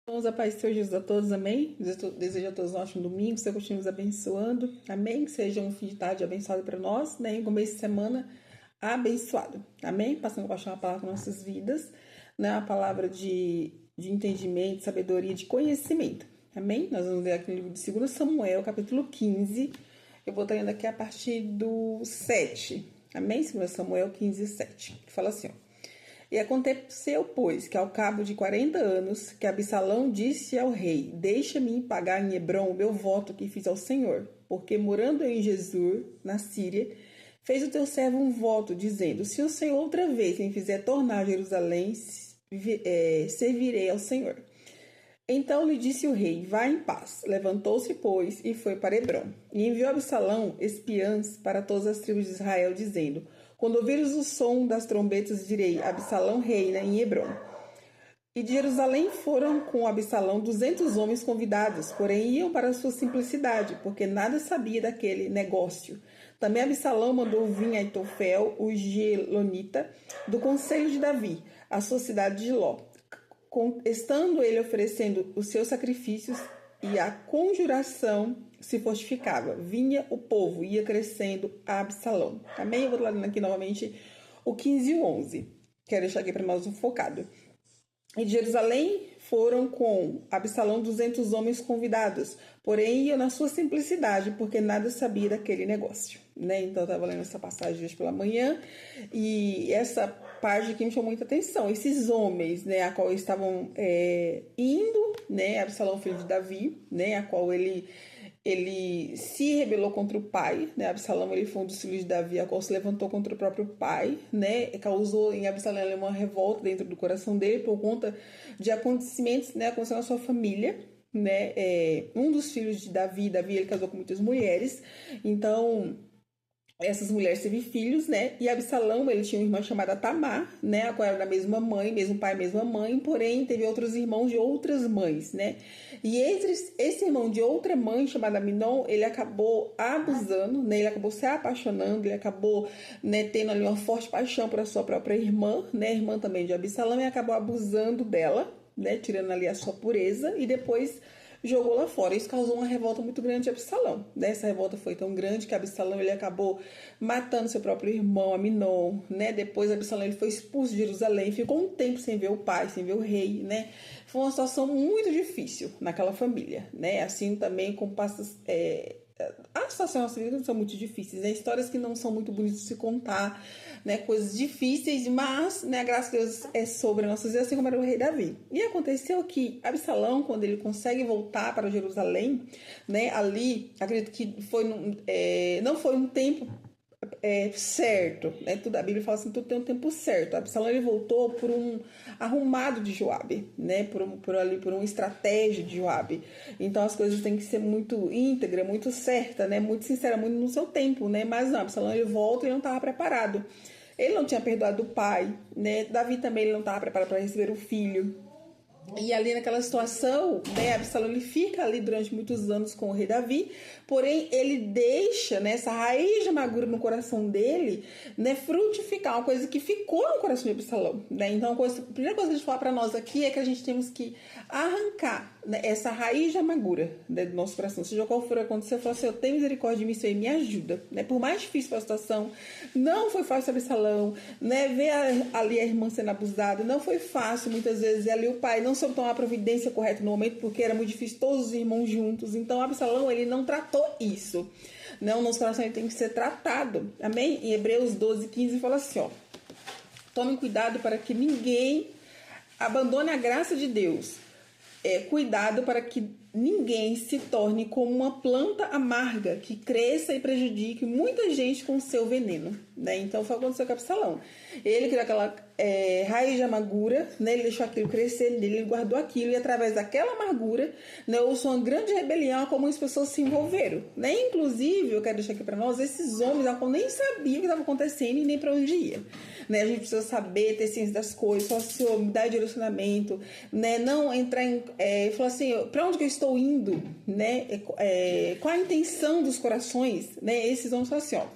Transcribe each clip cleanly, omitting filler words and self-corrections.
Vamos a paz do Senhor Jesus a todos, amém? Desejo a todos um ótimo domingo, que o Senhor continue nos abençoando, amém? Que seja um fim de tarde abençoado para nós, né? E um começo de semana abençoado, amém? Passando a paixão a palavra para nossas vidas, né? A palavra de entendimento, sabedoria, de conhecimento, amém? Nós vamos ler aqui no livro de 2 Samuel, capítulo 15. Eu vou estar lendo aqui a partir do 7, amém? 2 Samuel 15, 7, que fala assim, ó. E aconteceu, pois, que ao cabo de 40 anos, que Absalão disse ao rei: Deixa-me pagar em Hebrom o meu voto que fiz ao Senhor, porque morando eu em Jesur, na Síria, fez o teu servo um voto, dizendo: Se o Senhor outra vez me fizer tornar a Jerusalém, servirei ao Senhor. Então lhe disse o rei: Vá em paz. Levantou-se, pois, e foi para Hebrom. E enviou Absalão espiãs para todas as tribos de Israel, dizendo: Quando ouvires o som das trombetas, direi: Absalão reina em Hebrom. E de Jerusalém foram com Absalão 200 homens convidados, porém iam para sua simplicidade, porque nada sabia daquele negócio. Também Absalão mandou vir a Aitofel, o Gilonita, do conselho de Davi, à sua cidade de Ló. Estando ele oferecendo os seus sacrifícios e a conjuração se fortificava, vinha o povo, ia crescendo a Absalão. Amém? Eu vou lendo aqui novamente o 15 e o 11. Quero deixar aqui para nós um focado. E de Jerusalém foram com Absalão 200 homens convidados, porém iam na sua simplicidade, porque nada sabia daquele negócio, né? Então eu estava lendo essa passagem hoje pela manhã, e essa parte aqui me chamou muita atenção. Esses homens, né, a qual estavam indo, né, Absalão filho de Davi, né, a qual ele se rebelou contra o pai, né? Absalão, ele foi um dos filhos de Davi, a qual se levantou contra o próprio pai, né? Causou em Absalão uma revolta dentro do coração dele por conta de acontecimentos, né, acontecendo na sua família, né? Um dos filhos de Davi, ele casou com muitas mulheres, então essas mulheres teve filhos, né? E Absalão, ele tinha uma irmã chamada Tamar, né? A qual era da mesma mãe, mesmo pai, mesma mãe, porém teve outros irmãos de outras mães, né? E esse irmão de outra mãe, chamada Minon, ele acabou abusando, né? Ele acabou se apaixonando, ele acabou, né, tendo ali uma forte paixão por a sua própria irmã, né? Irmã também de Absalão, e acabou abusando dela, né? Tirando ali a sua pureza, e depois jogou lá fora. Isso causou uma revolta muito grande de Absalão, né? Essa revolta foi tão grande que Absalão, ele acabou matando seu próprio irmão, Aminon, né? Depois Absalão, ele foi expulso de Jerusalém, ficou um tempo sem ver o pai, sem ver o rei, né? Foi uma situação muito difícil naquela família, né? Assim também com pastas... As situações da nossa vida são muito difíceis, né? Histórias que não são muito bonitas de se contar, né? Coisas difíceis, mas, né, a graça de Deus é sobre nossas vidas, assim como era o rei Davi. E aconteceu que Absalão, quando ele consegue voltar para Jerusalém, né, ali, acredito que não foi um tempo certo, né? Tudo, a Bíblia fala assim, tudo tem um tempo certo. Absalão, ele voltou por um arrumado de Joabe, né? Por uma estratégia de Joabe. Então as coisas têm que ser muito íntegra, muito certa, né? Muito sincera, muito no seu tempo, né? Mas não, Absalão, ele volta e ele não estava preparado. Ele não tinha perdoado o pai, né? Davi também, ele não estava preparado para receber o filho. E ali naquela situação, né, Absalão, ele fica ali durante muitos anos com o rei Davi, porém ele deixa, né, essa raiz de amargura no coração dele, né, frutificar, uma coisa que ficou no coração de Absalão, né? Então a primeira coisa que a gente fala para nós aqui é que a gente temos que arrancar, né, essa raiz de amargura, né, do nosso coração, seja qual for acontecer, fala assim, eu tenho misericórdia de mim, Senhor, e me ajuda, né? Por mais difícil for a situação, não foi fácil Absalão, né, ver ali a irmã sendo abusada, não foi fácil, muitas vezes ali o pai não soube tomar a providência correta no momento, porque era muito difícil todos os irmãos juntos. Então Absalão, ele não tratou isso, não, o nosso coração ele tem que ser tratado, amém? Em Hebreus 12, 15 fala assim, ó: tomem cuidado para que ninguém abandone a graça de Deus, cuidado para que ninguém se torne como uma planta amarga que cresça e prejudique muita gente com seu veneno, né? Então foi o que aconteceu com Absalão. Ele criou aquela raiz de amargura, né? Ele deixou aquilo crescer nele, ele guardou aquilo, e através daquela amargura, né, houve uma grande rebelião, como as pessoas se envolveram, né? Inclusive, eu quero deixar aqui para nós, esses homens nem sabiam o que estava acontecendo e nem para onde ia, né? A gente precisa saber, ter ciência das coisas, só se dar direcionamento, né? Não entrar em falar assim, para onde que eu estou indo, né? Qual a intenção dos corações, né? Esses homens falam assim, ó: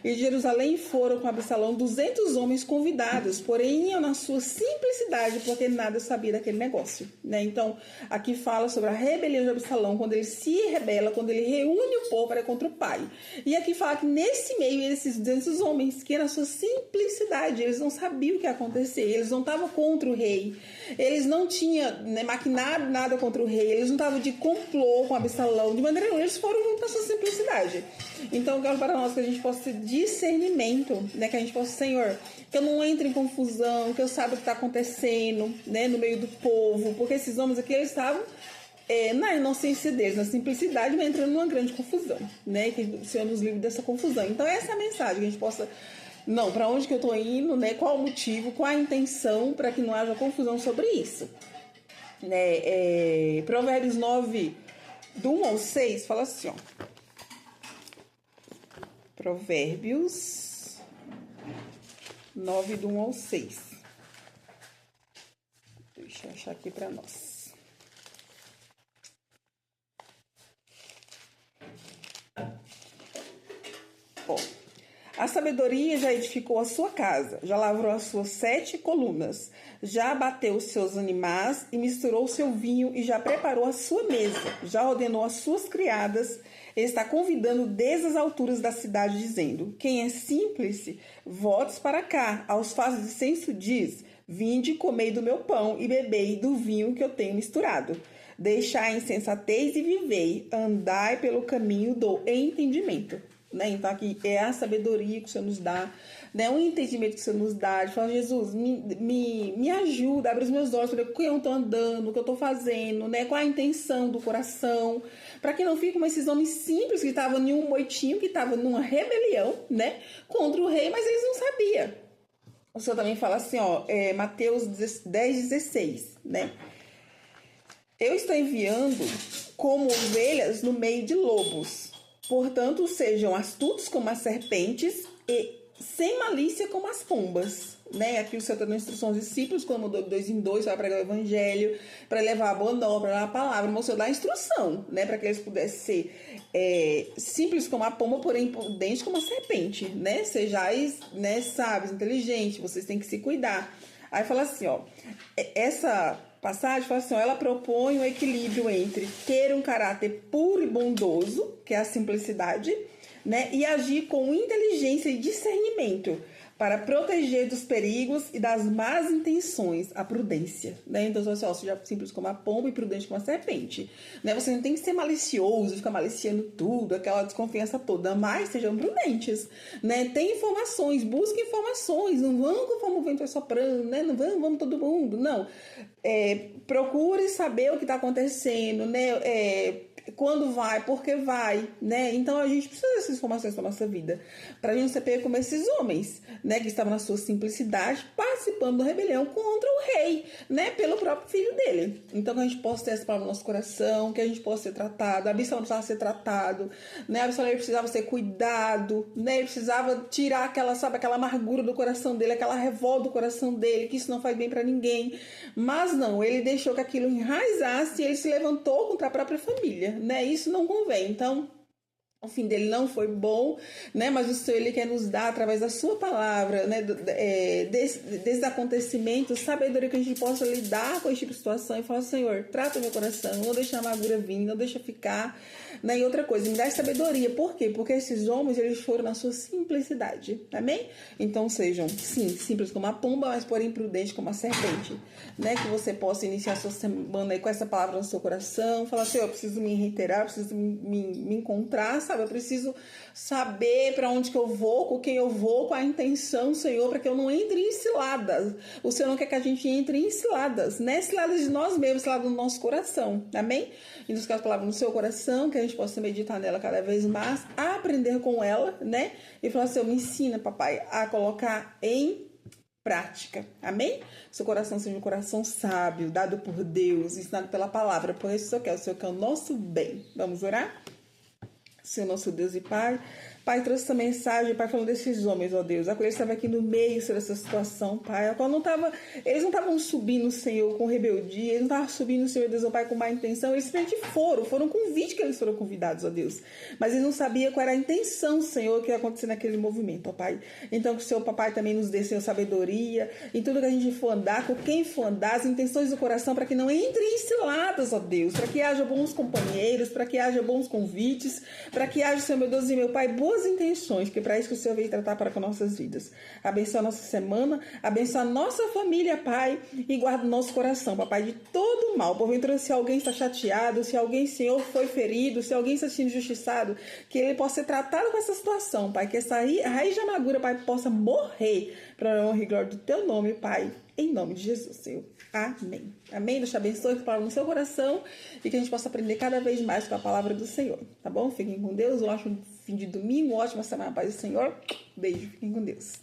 E de Jerusalém foram com Absalão 200 homens convidados, porém iam na sua simplicidade, porque nada sabia daquele negócio, né? Então, aqui fala sobre a rebelião de Absalão, quando ele se rebela, quando ele reúne o povo para contra o pai. E aqui fala que nesse meio, esses 200 homens, que na sua simplicidade, eles não sabiam o que ia acontecer, eles não estavam contra o rei, eles não tinham, né, maquinado nada contra o rei, eles não estavam de complô com Absalão, de maneira nenhuma, eles foram juntos na sua simplicidade. Então, eu quero para nós que a gente possa ter discernimento, né, que a gente possa, Senhor, que eu não entre em confusão, que eu saiba o que está acontecendo, né, no meio do povo, porque esses homens aqui, eles estavam na inocência deles, na simplicidade, mas entrando numa grande confusão, né, que o Senhor nos livre dessa confusão. Então, essa é a mensagem, que a gente possa, não, para onde que eu estou indo, né, qual o motivo, qual a intenção, para que não haja confusão sobre isso. Né, Provérbios 9, do 1 ao 6, fala assim, ó. Provérbios 9, do 1 ao 6. Deixa eu achar aqui para nós. Ó, a sabedoria já edificou a sua casa, já lavrou as suas 7 colunas, já abateu os seus animais e misturou o seu vinho e já preparou a sua mesa, já ordenou as suas criadas. Ele está convidando desde as alturas da cidade, dizendo: quem é simples, votos para cá. Aos fazes de senso diz: vinde, comei do meu pão e bebei do vinho que eu tenho misturado. Deixai a insensatez e vivei, andai pelo caminho do entendimento. Né? Então aqui é a sabedoria que o Senhor nos dá, né? O entendimento que o Senhor nos dá, de falar: Jesus, me ajuda, abre os meus olhos para ver o que eu estou andando, o que eu estou fazendo, né? Qual a intenção do coração, para que não fique como esses homens simples que estavam em um moitinho, que estavam numa rebelião, né, contra o rei, mas eles não sabiam. O Senhor também fala assim, ó, Mateus 10:16, né? Eu estou enviando como ovelhas no meio de lobos. Portanto, sejam astutos como as serpentes e sem malícia como as pombas. Né? Aqui o Senhor está dando instruções aos discípulos, quando mandou de 2 em 2 para pregar o evangelho, para levar a boa nova, para levar a palavra. Mas o Senhor dá instrução, né? Para que eles pudessem ser simples como a pomba, porém prudentes como a serpente. Né? Sejais, né, sábios, inteligentes, vocês têm que se cuidar. Aí fala assim, ó, essa passagem fala assim, ó, ela propõe um equilíbrio entre ter um caráter puro e bondoso, que é a simplicidade, né, e agir com inteligência e discernimento para proteger dos perigos e das más intenções, a prudência, né? Então, assim, ó, seja simples como a pomba e prudente como a serpente, né? Você não tem que ser malicioso, ficar maliciando tudo, aquela desconfiança toda, mas sejam prudentes, né? Tem informações, busquem informações, não vão conforme o vento vai soprando, né? Não vamos todo mundo, não. Procure saber o que está acontecendo, né? Quando vai, por que vai, né? Então a gente precisa dessas informações para nossa vida, para a gente ser pego como esses homens, né, que estavam na sua simplicidade, participando da rebelião contra o rei, né, pelo próprio filho dele. Então que a gente possa ter essa palavra no nosso coração, que a gente possa ser tratado. A Absalão precisava ser tratado, né? A Absalão precisava ser cuidado, né? Ele precisava tirar aquela, sabe, aquela amargura do coração dele, aquela revolta do coração dele, que isso não faz bem para ninguém. Mas não, ele deixou que aquilo enraizasse e ele se levantou contra a própria família. Né? Isso não convém. Então, o fim dele não foi bom, né? Mas o Senhor, Ele quer nos dar, através da sua palavra, né? Desses acontecimentos, sabedoria que a gente possa lidar com esse tipo de situação e falar: Senhor, trata meu coração, não deixa a amargura vir, não deixa ficar, né? E outra coisa, me dá sabedoria. Por quê? Porque esses homens, eles foram na sua simplicidade, amém? Então sejam, sim, simples como a pomba, mas porém prudentes como a serpente, né? Que você possa iniciar a sua semana aí com essa palavra no seu coração, falar: Senhor, eu preciso me reiterar, eu preciso me encontrar, sabe? Eu preciso saber para onde que eu vou, com quem eu vou, qual a intenção, Senhor, para que eu não entre em ciladas. O Senhor não quer que a gente entre em ciladas, né? Ciladas de nós mesmos, ciladas do nosso coração, amém? E nos casos, a palavra no seu coração, que a gente possa meditar nela cada vez mais, aprender com ela, né? E falar: Senhor, me ensina, papai, a colocar em prática, amém? Seu coração seja um coração sábio, dado por Deus, ensinado pela palavra, por isso o Senhor quer o nosso bem. Vamos orar? Senhor nosso Deus e Pai, Pai, trouxe essa mensagem, Pai, falando desses homens, ó Deus. A qual eles estavam aqui no meio dessa situação, Pai. A qual eles não estavam subindo, Senhor, com rebeldia. Eles não estavam subindo, Senhor Deus, ó Pai, com má intenção. Eles simplesmente foram convite que eles foram convidados, ó Deus. Mas eles não sabiam qual era a intenção, Senhor, que ia acontecer naquele movimento, ó Pai. Então, que o Senhor, Papai, também nos dê, Senhor, sabedoria em tudo que a gente for andar, com quem for andar, as intenções do coração, para que não entre em ciladas, ó Deus. Para que haja bons companheiros, para que haja bons convites, para que haja, Senhor, meu Deus e meu Pai, boas intenções, que é para isso que o Senhor veio tratar para com nossas vidas. Abençoa a nossa semana, abençoa a nossa família, Pai, e guarda o nosso coração, Papai, de todo o mal. Porventura, se alguém está chateado, se alguém, Senhor, foi ferido, se alguém está sendo injustiçado, que ele possa ser tratado com essa situação, Pai, que essa raiz de amargura, Pai, possa morrer para a honra e glória do Teu nome, Pai, em nome de Jesus, Senhor. Amém. Amém. Deus te abençoe, que palavra no seu coração e que a gente possa aprender cada vez mais com a palavra do Senhor. Tá bom? Fiquem com Deus. Um ótimo fim de domingo, uma ótima semana, paz do Senhor. Beijo. Fiquem com Deus.